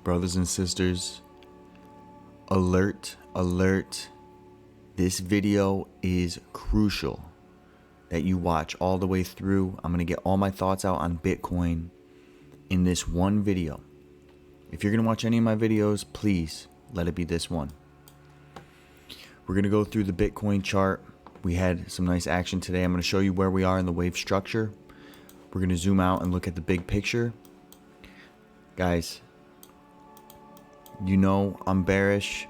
Brothers and sisters, alert, alert. This video is crucial that you watch all the way through. I'm going to get all my thoughts out on Bitcoin in this one video. If you're going to watch any of my videos, please let it be this one. We're going to go through the Bitcoin chart. We had some nice action today. I'm going to show you where we are in the wave structure. We're going to zoom out and look at the big picture. Guys, you know I'm bearish.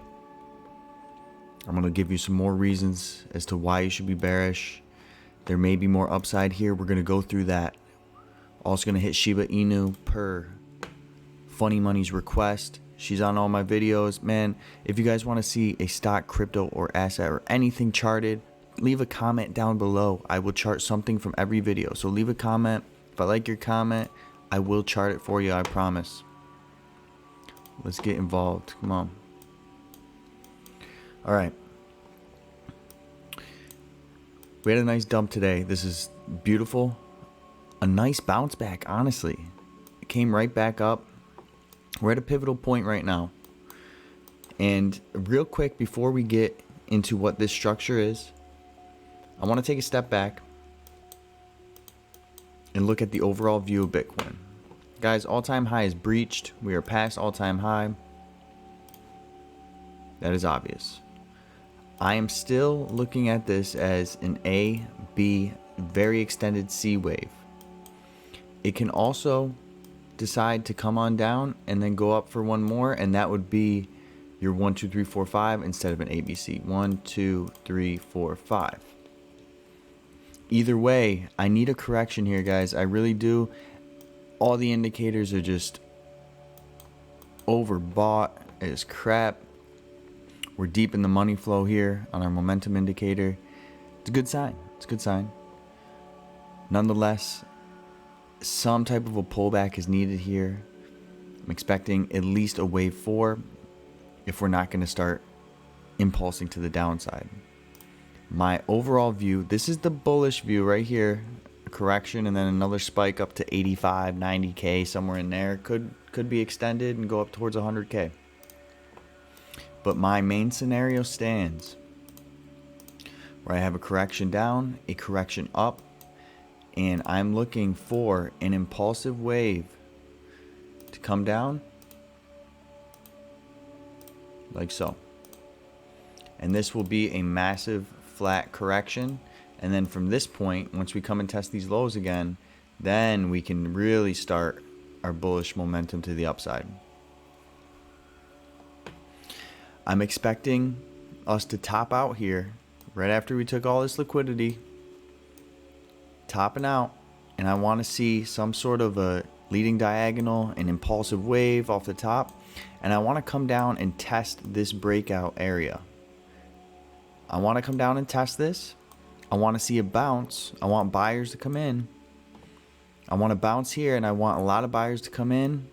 I'm going to give you some more reasons as to why you should be bearish. There may be more upside here. We're going to go through that. Also going to hit Shiba Inu per Funny Money's request. She's on all my videos. Man, if you guys want to see a stock, crypto, or asset, or anything charted, leave a comment down below. I will chart something from every video. So leave a comment. If I like your comment, I will chart it for you, I promise. Let's get involved. Come on. All right. We had a nice dump today. This is beautiful. A nice bounce back, honestly. It came right back up. We're at a pivotal point right now. And real quick, before we get into what this structure is, I want to take a step back and look at the overall view of Bitcoin. Guys, all-time high is breached. We are past all-time high. That is obvious. I am still looking at this as an A, B, very extended C wave. It can also decide to come on down and then go up for one more, and that would be your 1, 2, 3, 4, 5 instead of an ABC. 1, 2, 3, 4, 5. Either way, I need a correction here, guys. I really do. All the indicators are just overbought as crap. We're deep in the money flow here on our momentum indicator. It's a good sign. It's a good sign. Nonetheless, some type of a pullback is needed here. I'm expecting at least a wave 4 if we're not going to start impulsing to the downside. My overall view, this is the bullish view right here. A correction and then another spike up to 85, 90K, somewhere in there. Could be extended and go up towards 100K. But my main scenario stands where I have a correction down, a correction up, and I'm looking for an impulsive wave to come down like so. And this will be a massive flat correction. And then from this point, once we come and test these lows again, then we can really start our bullish momentum to the upside. I'm expecting us to top out here right after we took all this liquidity, topping out, and I want to see some sort of a leading diagonal, an impulsive wave off the top, and I want to come down and test this breakout area. I want to come down and test this. I want to see a bounce. I want buyers to come in. I want to bounce here, and I want a lot of buyers to come in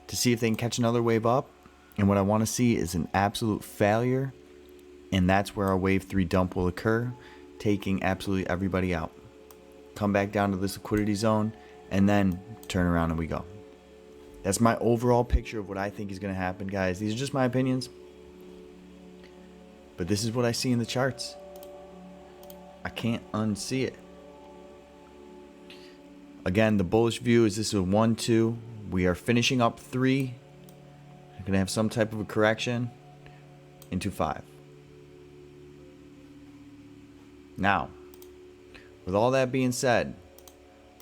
to see if they can catch another wave up. And what I want to see is an absolute failure, and that's where our wave 3 dump will occur, taking absolutely everybody out. Come back down to this liquidity zone, and then turn around and we go. That's my overall picture of what I think is going to happen, guys. These are just my opinions, but this is what I see in the charts. I can't unsee it. Again, the bullish view is this is a 1, 2. We are finishing up 3. We're going to have some type of a correction into 5. Now, with all that being said,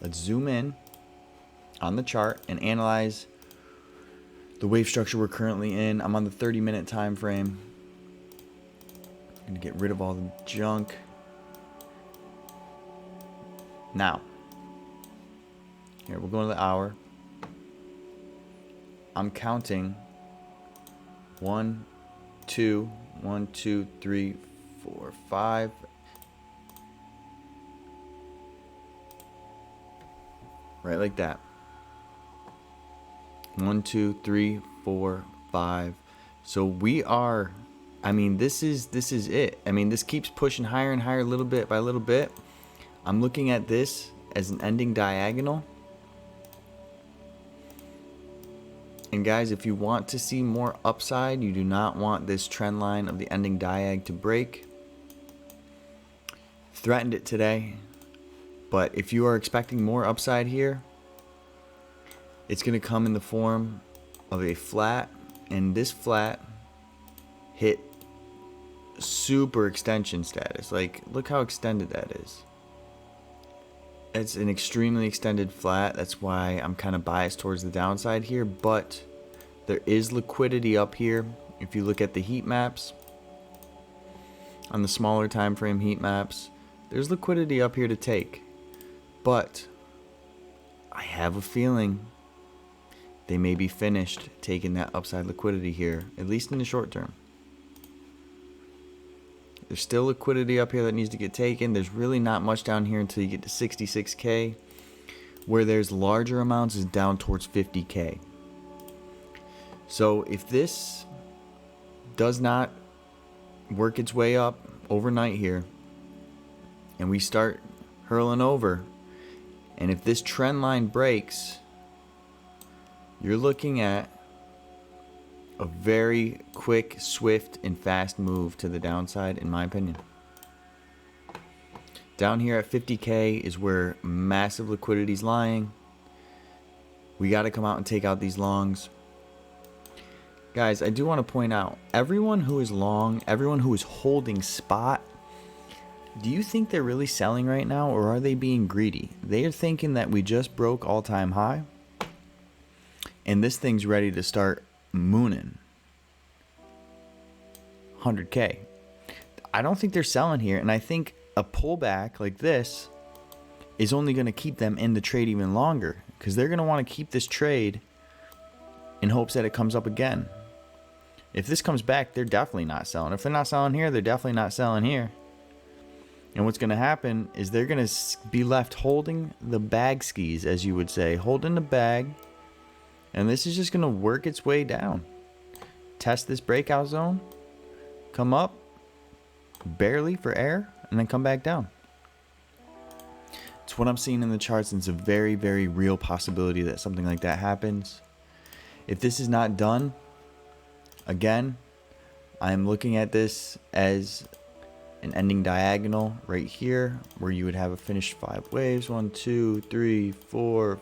let's zoom in on the chart and analyze the wave structure we're currently in. I'm on the 30-minute time frame. I'm going to get rid of all the junk. Now, here we're going to the hour. I'm counting 1, 2, 1, 2, 3, 4, 5. Right like that. 1, 2, 3, 4, 5. So we are, I mean, this is it. I mean, this keeps pushing higher and higher little bit by little bit. I'm looking at this as an ending diagonal. And guys, if you want to see more upside, you do not want this trend line of the ending diag to break. Threatened it today, but if you are expecting more upside here, it's going to come in the form of a flat, and this flat hit super extension status. Like, look how extended that is. It's an extremely extended flat. That's why I'm kind of biased towards the downside here, but there is liquidity up here. If you look at the heat maps, on the smaller time frame heat maps, there's liquidity up here to take. But I have a feeling they may be finished taking that upside liquidity here, at least in the short term. There's still liquidity up here that needs to get taken. There's really not much down here until you get to 66K. Where there's larger amounts is down towards 50K. So if this does not work its way up overnight here, and we start hurling over, and if this trend line breaks, you're looking at a very quick, swift, and fast move to the downside, in my opinion. Down here at 50K is where massive liquidity is lying. We got to come out and take out these longs. Guys, I do want to point out, everyone who is long, everyone who is holding spot, do you think they're really selling right now, or are they being greedy? They are thinking that we just broke all-time high, and this thing's ready to start mooning 100K. I don't think they're selling here, and I think a pullback like this is only going to keep them in the trade even longer, because they're going to want to keep this trade in hopes that it comes up again. If this comes back, they're definitely not selling. If they're not selling here, they're definitely not selling here. And what's going to happen is they're going to be left holding the bag skis, as you would say, holding the bag. And this is just going to work its way down. Test this breakout zone, come up barely for air, and then come back down. It's what I'm seeing in the charts, and it's a very, very real possibility that something like that happens. If this is not done, again, I'm looking at this as an ending diagonal right here, where you would have a finished 5 waves. 1, 2, 3, 4,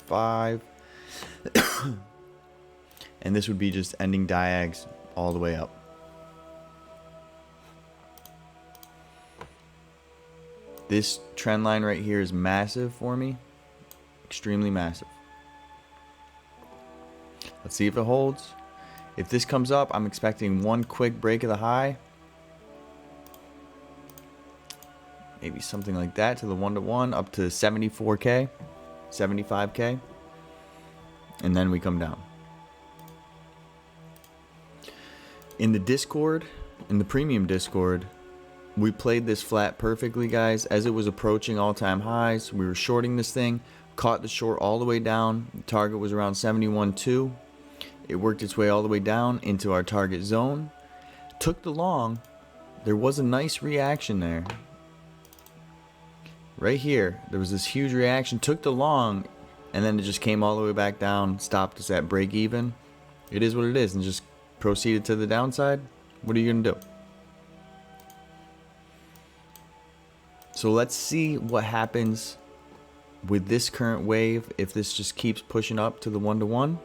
5. And this would be just ending diags all the way up. This trend line right here is massive for me. Extremely massive. Let's see if it holds. If this comes up, I'm expecting one quick break of the high. Maybe something like that to the 1-to-1 up to 74K, 75K. And then we come down. In the Discord, in the premium Discord, we played this flat perfectly, guys. As it was approaching all-time highs, we were shorting this thing, caught the short all the way down. The target was around 71.2. It worked its way all the way down into our target zone. Took the long. There was a nice reaction there. Right here, there was this huge reaction. Took the long, and then it just came all the way back down, stopped us at break even. It is what it is, and just proceeded to the downside. What are you going to do? So let's see what happens with this current wave, if this just keeps pushing up to the 1-to-1,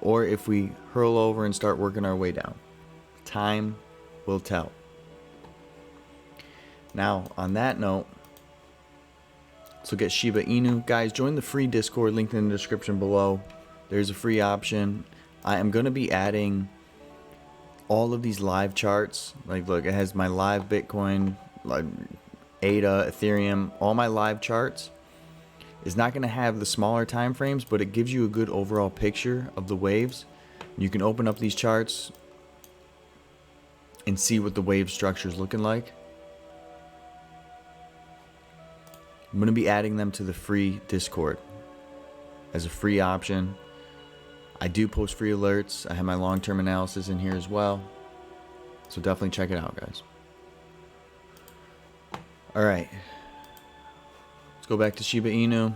or if we hurl over and start working our way down. Time will tell. Now, on that note, let's look at Shiba Inu. Guys, join the free Discord, linked in the description below. There's a free option. I am going to be adding all of these live charts. Like, look, it has my live Bitcoin, like ADA, Ethereum, all my live charts. It's not going to have the smaller time frames, but it gives you a good overall picture of the waves. You can open up these charts and see what the wave structure is looking like. I'm going to be adding them to the free Discord as a free option. I do post free alerts. I have my long-term analysis in here as well. So definitely check it out, guys. All right. Let's go back to Shiba Inu.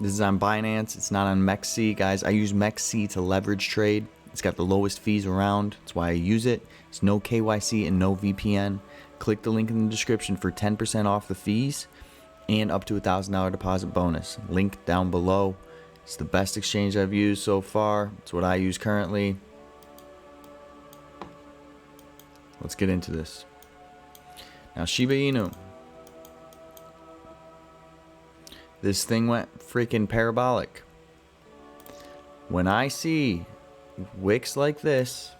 This is on Binance. It's not on MEXC, guys. I use MEXC to leverage trade. It's got the lowest fees around. That's why I use it. It's no KYC and no VPN. Click the link in the description for 10% off the fees and up to $1,000 deposit bonus. Link down below. It's the best exchange I've used so far. It's what I use currently. Let's get into this. Now, Shiba Inu. This thing went freaking parabolic. When I see wicks like this,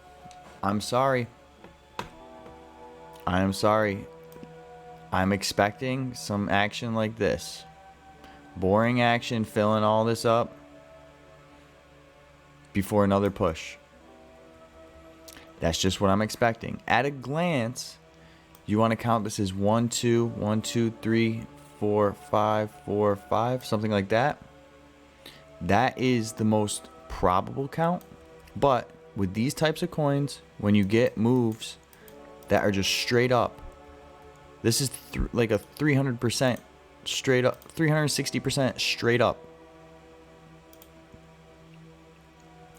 I'm sorry. I am sorry. I'm expecting some action like this. Boring action, filling all this up before another push. That's just what I'm expecting. At a glance, you want to count this as 1, 2, 1, 2, 3, 4, 5, 4, 5, something like that. That is the most probable count. But with these types of coins, when you get moves that are just straight up, this is like a 300% straight up, 360% straight up.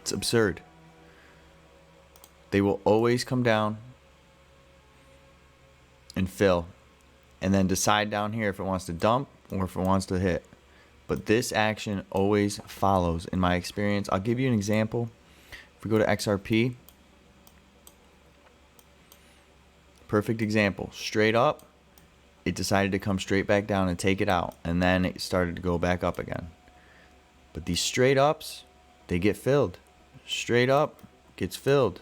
It's absurd. They will always come down and fill, and then decide down here if it wants to dump or if it wants to hit. But this action always follows in my experience. I'll give you an example. If we go to XRP, perfect example. Straight up, it decided to come straight back down and take it out, and then it started to go back up again. But these straight ups, they get filled. Straight up gets filled.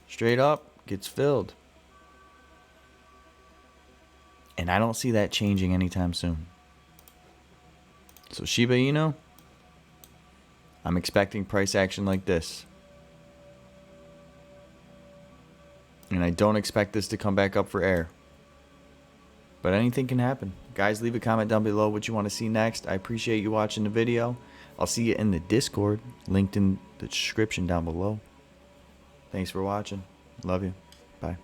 Straight up gets filled. And I don't see that changing anytime soon. So Shiba Inu, I'm expecting price action like this. And I don't expect this to come back up for air. But anything can happen. Guys, leave a comment down below what you want to see next. I appreciate you watching the video. I'll see you in the Discord, linked in the description down below. Thanks for watching. Love you. Bye.